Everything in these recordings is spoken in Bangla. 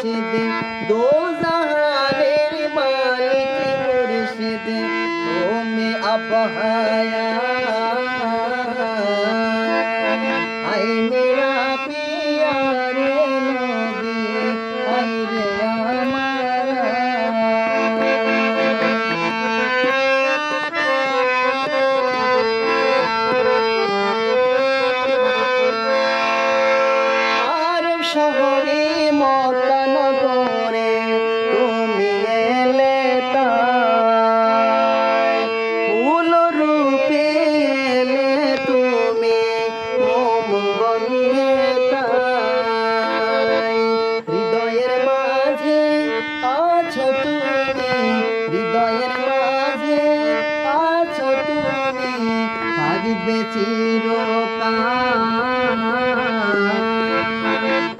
মুর্শিদ দো জাহানের মালিক মুর্শিদ তুমি अब हया आई मेरा प्यारे नबी आई रे हमारा শহরে মক্কা নগরে তুমি এলে তাই ফুল রূপে এলে তুমি মোম গন্ধে তাই হৃদয়ের মাঝে আছো তুমি হৃদয়ের মাঝে আছো তুমি থাকবে চিরকাল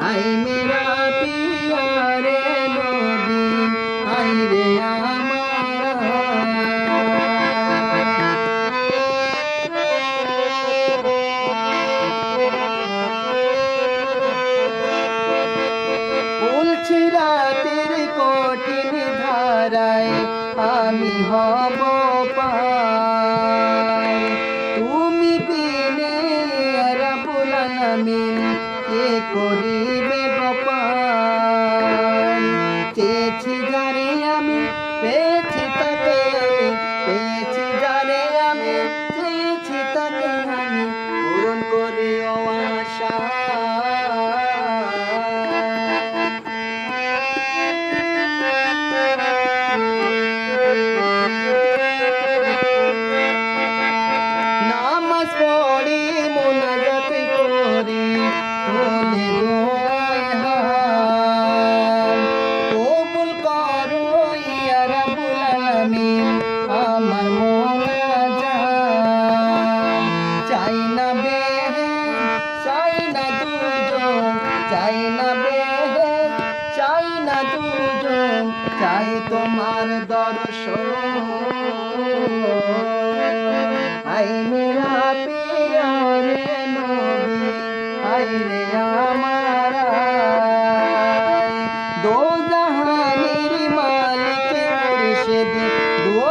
आई मेरा प्यारे नबी आई रे हमारा বলছি রাতের কঠিন ধারায় আমি হব পার তুমি বিনে রব্বুল আলামিন কে করিবে গোপাল চেয়েছি যারে আমি পেয়েছি তাকে আমি পেয়েছি যারে আমি চেয়েছি তাকে আমি পূরণ করে আশা নামাজ পড়ি মুনাজাত করি তোলে দোয় হাত কবুল করো ইয়া রাব্বুল আলামিন আমার মোনাজাত চাই না বেহেশত চাই না দুজক চাই না বেহেশত চাই না দুজক চাই তোমার দর্শন आई मेरा प्यारे नबी आई रे हमारा दो जहानेर मालिक मुर्शिद दो